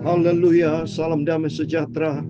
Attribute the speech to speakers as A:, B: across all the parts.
A: Haleluya, salam damai sejahtera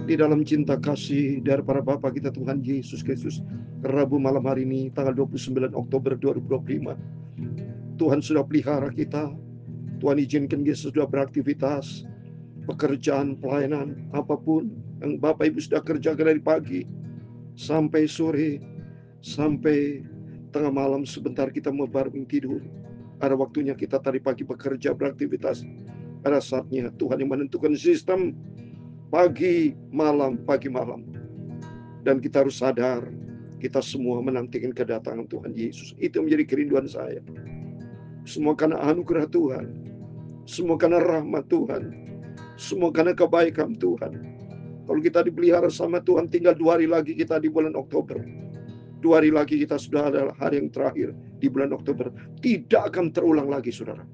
A: di dalam cinta kasih dari para Bapa kita Tuhan Yesus Kristus. Rabu malam hari ini tanggal 29 Oktober 2025. Tuhan sudah pelihara kita. Tuhan izinkan kita sudah beraktivitas, pekerjaan, pelayanan, apapun yang Bapak Ibu sudah kerjakan dari pagi sampai sore, sampai tengah malam sebentar kita mau baru tidur. Ada waktunya kita tadi pagi bekerja, beraktivitas. Pada saatnya Tuhan yang menentukan sistem pagi malam. Dan kita harus sadar, kita semua menantikan kedatangan Tuhan Yesus. Itu menjadi kerinduan saya. Semua karena anugerah Tuhan, semua karena rahmat Tuhan, semua karena kebaikan Tuhan. Kalau kita dipelihara sama Tuhan, tinggal 2 hari lagi kita di bulan Oktober. 2 hari lagi kita sudah ada hari yang terakhir di bulan Oktober. Tidak akan terulang lagi, saudara.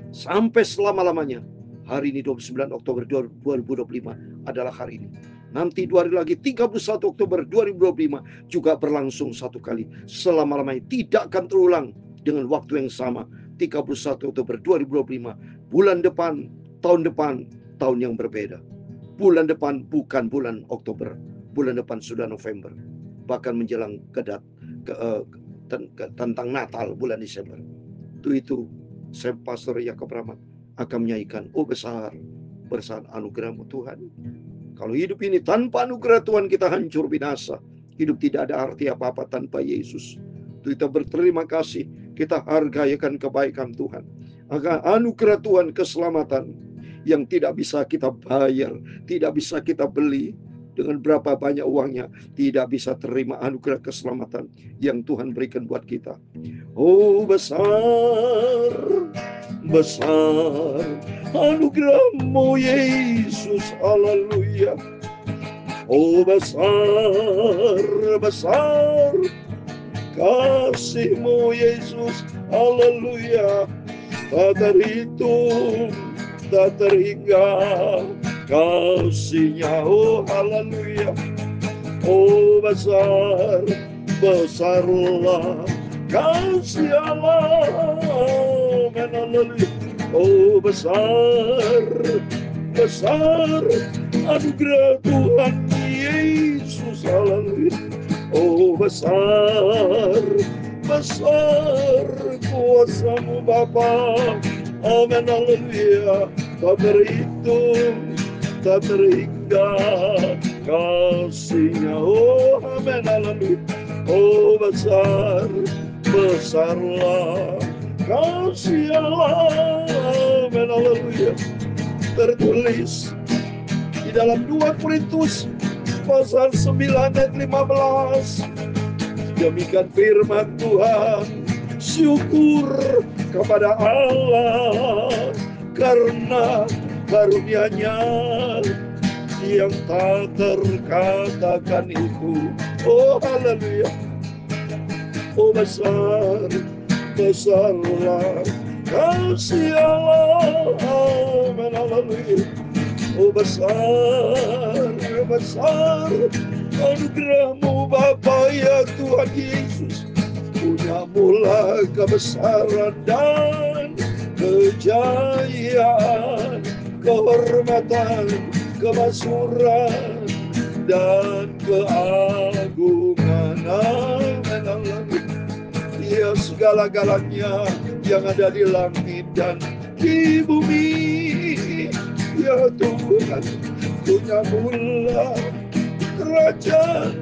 A: Sampai selama-lamanya. Hari ini 29 Oktober 2025 adalah hari ini. Nanti 2 hari lagi 31 Oktober 2025 juga berlangsung satu kali. Selama-lamanya tidak akan terulang dengan waktu yang sama. 31 Oktober 2025. Bulan depan, tahun yang berbeda. Bulan depan bukan bulan Oktober. Bulan depan sudah November. Bahkan menjelang tentang Natal bulan Desember. Itu saya Pastor Yakob Rahmat akan menyanyikan, oh besar anugerah-Mu Tuhan. Kalau hidup ini tanpa anugerah Tuhan kita hancur binasa. Hidup tidak ada arti apa-apa tanpa Yesus. Kita berterima kasih, kita hargaikan kebaikan Tuhan. Agar anugerah Tuhan keselamatan yang tidak bisa kita bayar, tidak bisa kita beli dengan berapa banyak uangnya, tidak bisa terima anugerah keselamatan yang Tuhan berikan buat kita. Oh besar anugerah-Mu Yesus, haleluya. Oh besar kasih-Mu Yesus, haleluya. Tak terhitung, tak terhingga kasih-Nya, oh haleluya. Oh besarlah kasih Allah, haleluya. Oh besar anugerah Tuhan Yesus, haleluya. Oh besar kuasa-Mu Bapa, amin, haleluya. Tak terhitung, tak terhingga kasih-Nya, oh amin, haleluya. Oh besarlah kasih Allah, amin, haleluya. Tertulis di dalam 2 Korintus pasal 9 ayat 15. Demikian firman Tuhan, syukur kepada Allah karena karunia-Nya yang tak terkatakan itu. Oh haleluya. Oh besarlah kasih Allah, amin, haleluya. Oh besar anugerah-Mu Bapa ya Tuhan Yesus. Punya-Mu lah kebesaran dan kejayaan, kehormatan, kemasyhuran dan keagungan, amin, haleluya. Ya segala-galanya yang ada di langit dan di bumi, ya Tuhan, Punya-Mu lah kerajaan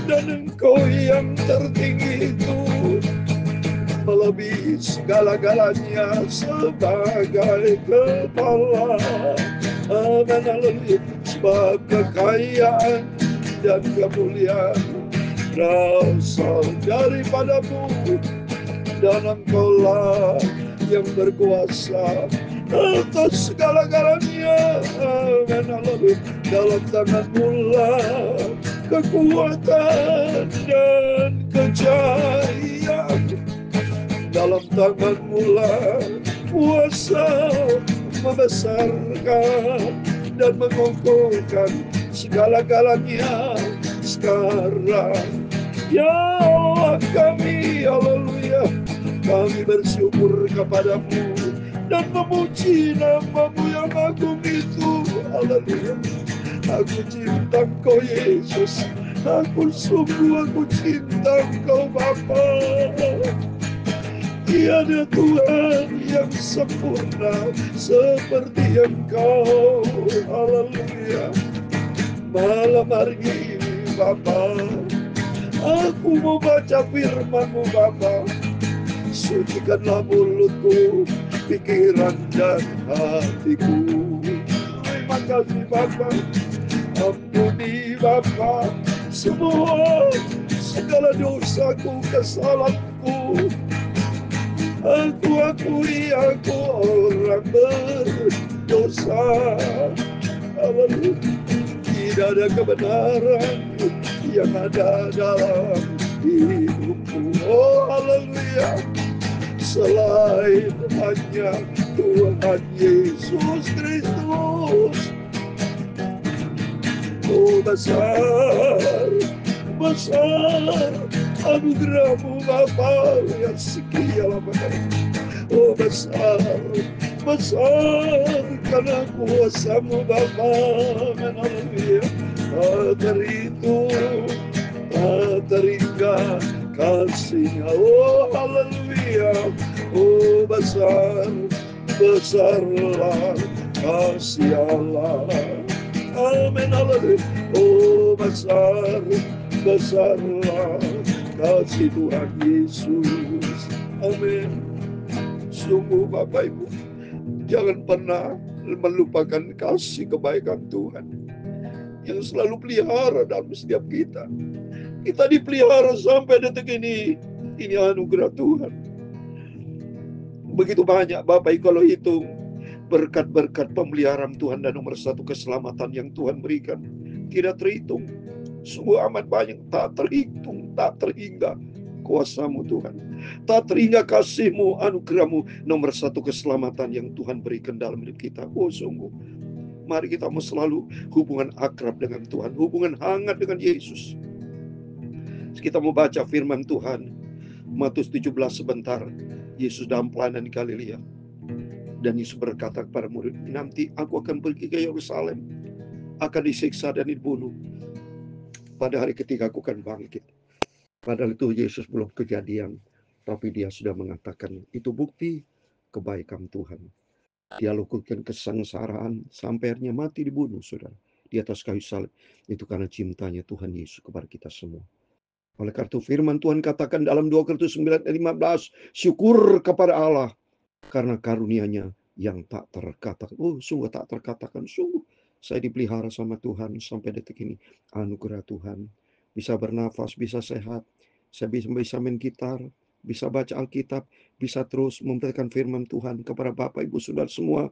A: dan Engkau yang tertinggi itu, melebihi segala-galanya sebagai kepala, amin, haleluya. Sebab kekayaan dan kemuliaan berasal daripada-Mu, dan Engkau-lah yang berkuasa atas segala-galanya, amin, haleluya. Dalam tangan-Mu lah kekuatan dan kejayaan, dalam tangan-Mu lah kuasa membesarkan dan mengokohkan segala-galanya sekarang. Ya Allah kami, haleluya, kami bersyukur kepada-Mu dan memuji nama-Mu yang agung itu. Haleluya. Aku cinta Engkau Yesus. Aku cinta Engkau Bapa. Tiada Tuhan yang sempurna seperti Engkau. Haleluya. Malam hari ini Bapa, aku mau baca firman-Mu Bapa. Sucikanlah mulutku, pikiran dan hatiku. Terima kasih Bapa. Ampuni Bapa semua segala dosaku, kesalahanku. Aku akui aku orang berdosa. Haleluya. Tidak ada kebenaran yang ada dalam hidupku. Oh haleluya. Selain hanya Tuhan Yesus Kristus. Oh besar, besar anugerah-Mu Bapa yang sekian lama. Oh besar, besar karena kuasa-Mu Bapa. Haleluya. Tak teringat kasih-Nya. Oh haleluya. Oh besar, besarlah kasih Allah. Amin haleluya. Oh besar, besarlah kasih Tuhan Yesus. Amin. Sungguh Bapak Ibu, jangan pernah melupakan kasih kebaikan Tuhan yang selalu pelihara dalam setiap kita. Kita dipelihara sampai detik ini. Ini anugerah Tuhan. Begitu banyak Bapak Ibu kalau hitung berkat-berkat pemeliharaan Tuhan dan nomor satu keselamatan yang Tuhan berikan. Tidak terhitung. Sungguh amat banyak, tak terhitung, tak terhingga kuasa-Mu Tuhan. Tak terhingga kasih-Mu, anugerah-Mu, nomor satu keselamatan yang Tuhan berikan dalam hidup kita. Oh sungguh, mari kita mau selalu hubungan akrab dengan Tuhan, hubungan hangat dengan Yesus. Kita mau baca firman Tuhan, Matius 17 sebentar. Yesus dalam pelayanan di Galilea. Dan Yesus berkata kepada murid, nanti aku akan pergi ke Yerusalem, akan disiksa dan dibunuh. Pada hari ketiga aku akan bangkit. Padahal itu Yesus belum kejadian, tapi dia sudah mengatakan itu bukti kebaikan Tuhan. Dia lakukan kesengsaraan sampai akhirnya mati dibunuh, saudara, di atas kayu salib. Itu karena cintanya Tuhan Yesus kepada kita semua. Oleh karena itu firman Tuhan katakan dalam 2 Korintus 9:15, syukur kepada Allah karena karunia-Nya yang tak terkatakan. Oh, sungguh tak terkatakan. Sungguh saya dipelihara sama Tuhan sampai detik ini. Anugerah Tuhan. Bisa bernafas, bisa sehat. Saya bisa main gitar, bisa baca Alkitab, bisa terus memberikan firman Tuhan kepada Bapak Ibu Saudara semua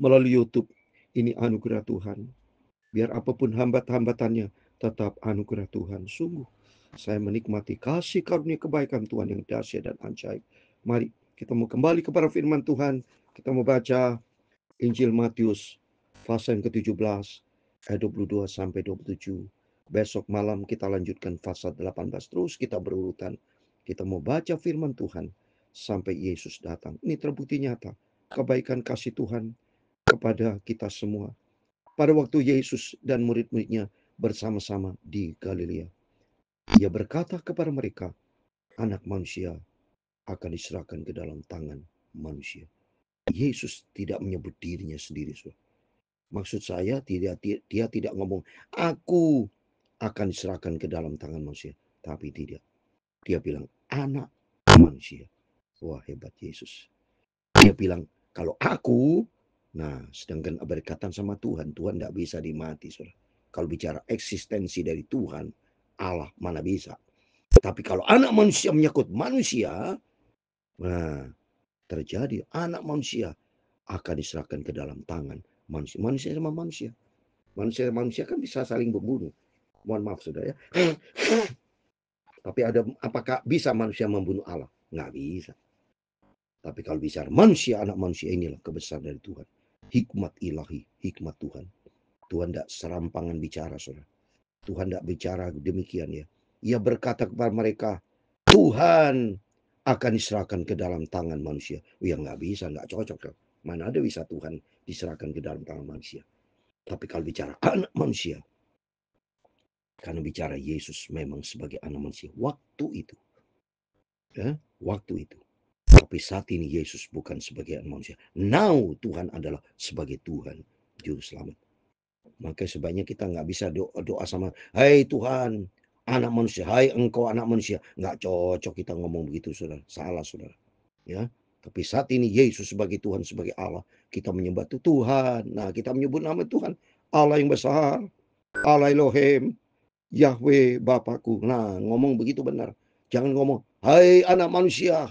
A: melalui YouTube. Ini anugerah Tuhan. Biar apapun hambatannya, tetap anugerah Tuhan. Sungguh saya menikmati kasih karunia kebaikan Tuhan yang dahsyat dan ajaib. Mari kita mau kembali kepada firman Tuhan. Kita mau baca Injil Matius pasal yang ke-17 ayat 22 sampai 27. Besok malam kita lanjutkan pasal 18 terus kita berurutan. Kita mau baca firman Tuhan sampai Yesus datang. Ini terbukti nyata kebaikan kasih Tuhan kepada kita semua. Pada waktu Yesus dan murid-muridnya bersama-sama di Galilea, Ia berkata kepada mereka, anak manusia akan diserahkan ke dalam tangan manusia. Yesus tidak menyebut dirinya sendiri. Maksud saya dia tidak ngomong, aku akan diserahkan ke dalam tangan manusia. Tapi tidak. Dia bilang, anak manusia. Wah, hebat Yesus. Dia bilang, kalau aku, nah sedangkan berkaitan sama Tuhan, Tuhan tidak bisa dimati. Kalau bicara eksistensi dari Tuhan, Allah mana bisa. Tapi kalau anak manusia menyangkut manusia, nah terjadi anak manusia akan diserahkan ke dalam tangan manusia. Manusia sama manusia. Manusia kan bisa saling membunuh. Mohon maaf saudara ya. Tapi apakah bisa manusia membunuh Allah? Nggak bisa. Tapi kalau bicara manusia, anak manusia, inilah kebesaran dari Tuhan. Hikmat ilahi, hikmat Tuhan. Tuhan tidak serampangan bicara, saudara. Tuhan tidak bicara demikian ya. Ia berkata kepada mereka, Tuhan akan diserahkan ke dalam tangan manusia. Ya nggak bisa, nggak cocok. Mana ada bisa Tuhan diserahkan ke dalam tangan manusia. Tapi kalau bicara anak manusia, karena bicara Yesus memang sebagai anak manusia. Waktu itu. Ya, waktu itu. Tapi saat ini Yesus bukan sebagai anak manusia. Now Tuhan adalah sebagai Tuhan Juru Selamat. Maka sebaiknya kita nggak bisa doa sama, hai Tuhan, anak manusia, hai engkau anak manusia. Nggak cocok kita ngomong begitu, saudara. Salah, saudara. Ya, tapi saat ini Yesus sebagai Tuhan, sebagai Allah, kita menyembah Tuhan. Nah, kita menyebut nama Tuhan, Allah yang besar, Allah Elohim, Yahweh Bapakku. Nah, ngomong begitu benar. Jangan ngomong, hai anak manusia,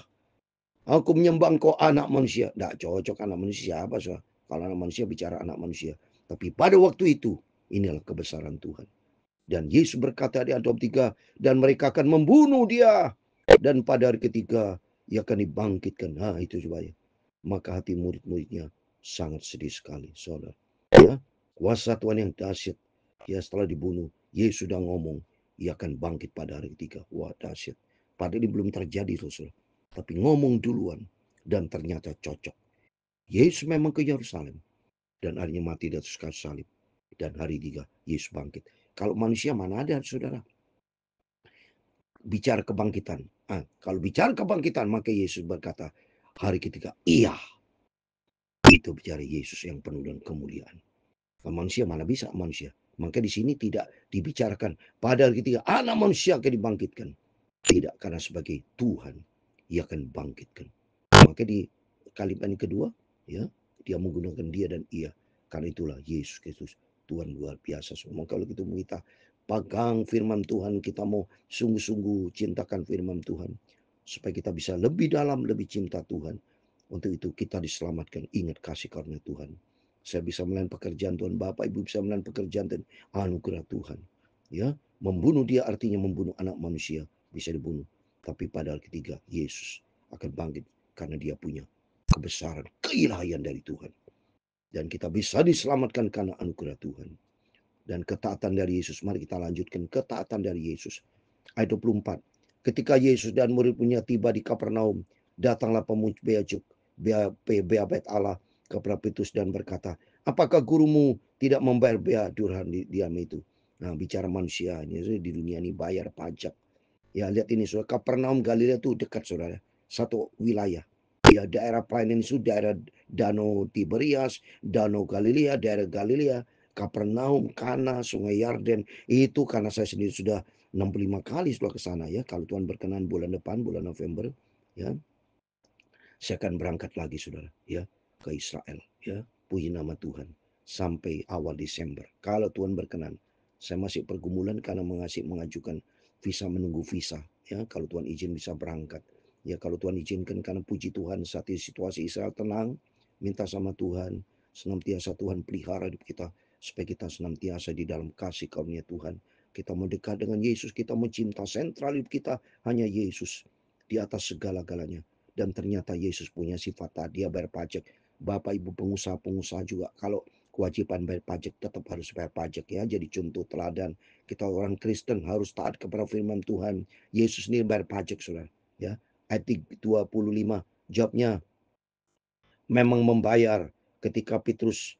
A: aku menyembah engkau anak manusia. Tidak cocok anak manusia apa, saudara? Kalau anak manusia bicara anak manusia. Tapi pada waktu itu, inilah kebesaran Tuhan. Dan Yesus berkata di Ayat 23, dan mereka akan membunuh dia. Dan pada hari ketiga, ia akan dibangkitkan. Nah, itu coba ya. Maka hati murid-muridnya sangat sedih sekali, saudara. Ya, kuasa Tuhan yang dahsyat. Ya, setelah dibunuh, Yesus sudah ngomong, ia akan bangkit pada hari ketiga. Wah, dahsyat. Padahal ini belum terjadi, saudara. Tapi ngomong duluan. Dan ternyata cocok. Yesus memang ke Yerusalem. Dan akhirnya mati di atas kayu salib. Dan hari ketiga, Yesus bangkit. Kalau manusia mana ada, saudara? Bicara kebangkitan. Kalau bicara kebangkitan, maka Yesus berkata, hari ketiga, iya. Itu bicara Yesus yang penuh dengan kemuliaan. Kalau manusia mana bisa manusia. Maka di sini tidak dibicarakan pada hari ketiga, anak manusia akan dibangkitkan. Tidak, karena sebagai Tuhan, ia akan bangkitkan. Maka di kalimat yang kedua, ya, dia menggunakan dia dan ia. Karena itulah Yesus Kristus, Tuhan luar biasa. Maka kalau kita pegang firman Tuhan, kita mau sungguh-sungguh cintakan firman Tuhan. Supaya kita bisa lebih dalam, lebih cinta Tuhan. Untuk itu kita diselamatkan. Ingat kasih karunia Tuhan. Saya bisa melayan pekerjaan Tuhan. Bapak Ibu bisa melayan pekerjaan dan anugerah Tuhan. Ya, membunuh dia artinya membunuh anak manusia. Bisa dibunuh. Tapi pada hari ketiga, Yesus akan bangkit. Karena dia punya kebesaran, keilahian dari Tuhan. Dan kita bisa diselamatkan karena anugerah Tuhan. Dan ketaatan dari Yesus. Mari kita lanjutkan ketaatan dari Yesus. Ayat 24. Ketika Yesus dan murid-muridnya tiba di Kapernaum, datanglah pemungut bea bait Allah kepada Petrus dan berkata, apakah gurumu tidak membayar bea dirham diam itu? Nah, bicara manusia ini di dunia ini bayar pajak. Ya, lihat ini saudara, Kapernaum Galilea itu dekat saudara, satu wilayah. Ya, daerah pelayanan itu daerah Danau Tiberias, Danau Galilea, daerah Galilea, Kapernaum, Kana, Sungai Yarden. Itu karena saya sendiri sudah 65 kali sudah ke sana ya. Kalau Tuhan berkenan bulan depan, bulan November, ya, saya akan berangkat lagi saudara, ya, ke Israel, ya. Puji nama Tuhan sampai awal Desember. Kalau Tuhan berkenan, saya masih pergumulan karena mengajukan visa, menunggu visa, ya. Kalau Tuhan izin bisa berangkat. Ya, kalau Tuhan izinkan, karena puji Tuhan saat ini situasi Israel tenang, minta sama Tuhan, senantiasa Tuhan pelihara hidup kita supaya kita senantiasa di dalam kasih karunia Tuhan. Kita mau dekat dengan Yesus, kita mau cinta, sentral hidup kita hanya Yesus di atas segala-galanya. Dan ternyata Yesus punya sifat tadi, dia bayar pajak. Bapak Ibu pengusaha-pengusaha juga kalau kewajiban bayar pajak tetap harus bayar pajak ya. Jadi contoh teladan, kita orang Kristen harus taat kepada firman Tuhan. Yesus ini bayar pajak saudara, ya. Ayat 25 jawabnya memang membayar. Ketika Petrus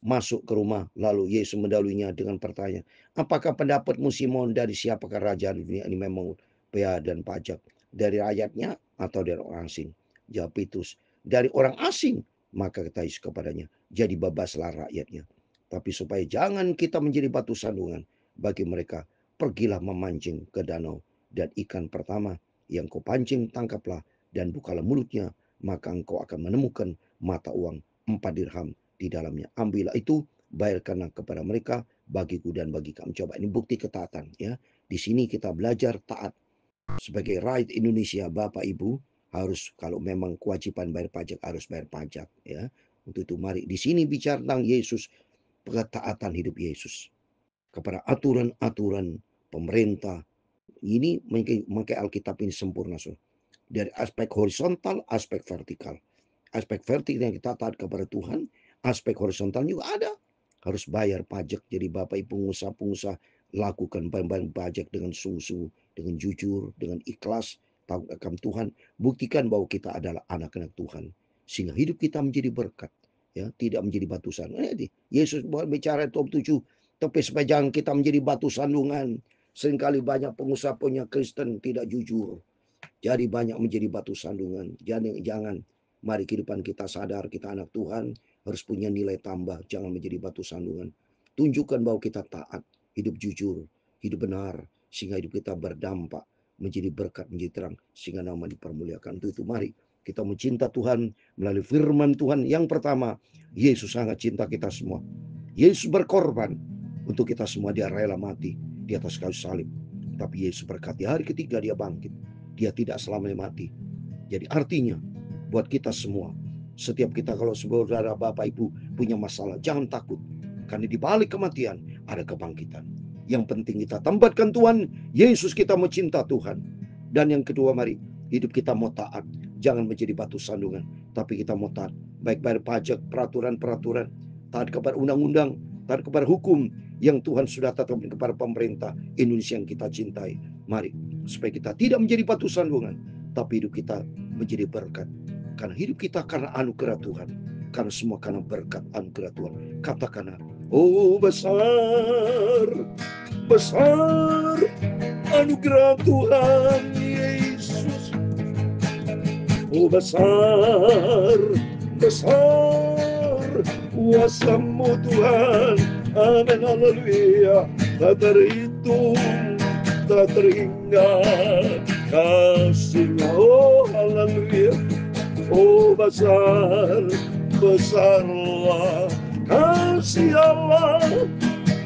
A: masuk ke rumah, lalu Yesus mendahulunya dengan pertanyaan, apakah pendapatmu Simon, dari siapakah raja di dunia ini memang bea dan pajak? Dari rakyatnya atau dari orang asing? Jawab Petrus, dari orang asing. Maka kata Yesus kepadanya, jadi bebaslah rakyatnya. Tapi supaya jangan kita menjadi batu sandungan bagi mereka, pergilah memancing ke danau, dan ikan pertama yang kau pancing tangkaplah, dan bukalah mulutnya, maka engkau akan menemukan mata uang 4 dirham di dalamnya. Ambillah itu, bayarkanlah kepada mereka, bagiku dan bagi kamu. Coba ini bukti ketaatan ya. Di sini kita belajar taat. Sebagai rakyat Indonesia, Bapak Ibu harus, kalau memang kewajiban bayar pajak, harus bayar pajak ya. Untuk itu mari di sini bicara tentang Yesus, ketaatan hidup Yesus kepada aturan-aturan pemerintah. Ini memakai Alkitab ini sempurna so. Dari aspek horizontal, aspek vertikal. Aspek vertikal yang kita taat kepada Tuhan, aspek horizontal juga ada. Harus bayar pajak. Jadi Bapak Ibu pengusaha-pengusaha lakukan bayar pajak dengan sungguh-sungguh, dengan jujur, dengan ikhlas. takut akan Tuhan, buktikan bahwa kita adalah anak-anak Tuhan, sehingga hidup kita menjadi berkat, ya, tidak menjadi batu sandungan. Yesus bicara top 7, tapi supaya jangan kita menjadi batu sandungan. Seringkali banyak pengusaha punya Kristen tidak jujur, jadi banyak menjadi batu sandungan. Jangan, mari kehidupan kita sadar kita anak Tuhan, harus punya nilai tambah, jangan menjadi batu sandungan. Tunjukkan bahwa kita taat, hidup jujur, hidup benar, sehingga hidup kita berdampak, menjadi berkat, menjadi terang, sehingga nama dipermuliakan. Untuk itu mari kita mencinta Tuhan melalui firman Tuhan. Yang pertama, Yesus sangat cinta kita semua. Yesus berkorban untuk kita semua, dia rela mati di atas kayu salib. Tapi Yesus berkata, di hari ketiga dia bangkit. Dia tidak selamanya mati. Jadi artinya buat kita semua, setiap kita kalau saudara Bapak Ibu punya masalah, jangan takut. Karena di balik kematian ada kebangkitan. Yang penting kita tempatkan Tuhan, Yesus, kita mau cinta Tuhan. Dan yang kedua, mari hidup kita mau taat. Jangan menjadi batu sandungan, tapi kita mau taat. Baik bayar pajak, peraturan-peraturan, taat kepada undang-undang, taat kepada hukum yang Tuhan sudah tetapkan kepada pemerintah Indonesia yang kita cintai. Mari, supaya kita tidak menjadi batu sandungan, tapi hidup kita menjadi berkat. Karena hidup kita karena anugerah Tuhan. Karena semua karena berkat anugerah Tuhan. Katakanlah, oh besar, besar anugerah Tuhan Yesus. Oh besar, besar kuasa-Mu Tuhan. Amin, haleluya. Tak terhitung, tak terhingga kasih-Nya. Oh haleluya. Oh besar, besarlah kasih Allah.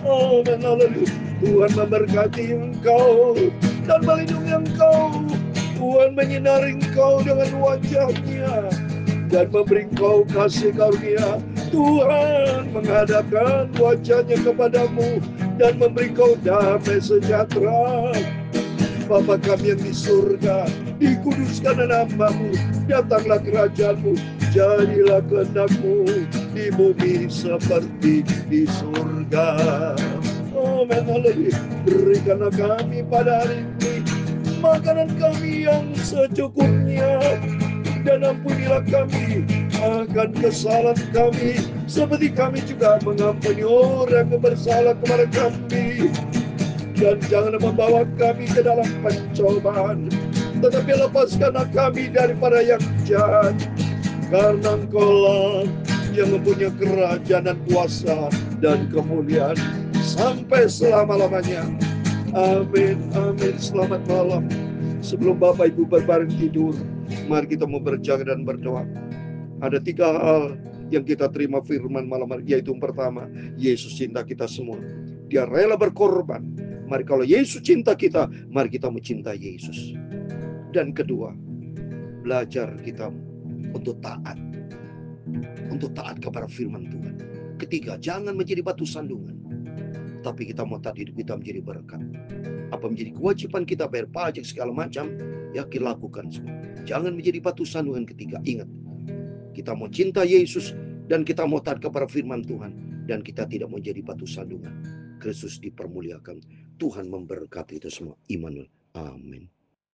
A: Amin, haleluya. Tuhan memberkati engkau dan melindungi engkau. Tuhan menyinari engkau dengan wajah-Nya dan memberi engkau kasih karunia. Tuhan menghadapkan wajah-Nya kepadamu dan memberi engkau damai sejahtera. Bapa kami yang di surga, dikuduskan nama-Mu, datanglah kerajaan-Mu, jadilah kehendak-Mu di bumi seperti di surga. Amin, haleluya. Berikanlah kami pada hari ini makanan kami yang secukupnya, dan ampunilah kami akan kesalahan kami, seperti kami juga mengampuni orang yang bersalah kepada kami. Dan jangan membawa kami ke dalam pencobaan, tetapi lepaskanlah kami daripada yang jahat. Karena Engkau-lah yang mempunyai kerajaan dan kuasa dan kemuliaan sampai selama-lamanya. Amin, amin. Selamat malam. Sebelum Bapak Ibu berbaring tidur, mari kita mau berjaga dan berdoa. Ada 3 hal yang kita terima firman malam hari, yaitu yang pertama, Yesus cinta kita semua. Dia rela berkorban. Mari kalau Yesus cinta kita, mari kita mencintai Yesus. Dan kedua, belajar kita untuk taat. Untuk taat kepada firman Tuhan. Ketiga, jangan menjadi batu sandungan, tapi kita mau taat, hidup kita menjadi berkat. Apa menjadi kewajiban kita bayar pajak segala macam, yakin lakukan semua. Jangan menjadi batu sandungan. Ketiga, ingat, kita mau cinta Yesus dan kita mau taat kepada firman Tuhan, dan kita tidak mau jadi batu sandungan. Kristus dipermuliakan. Tuhan memberkati itu semua. Immanuel. Amin.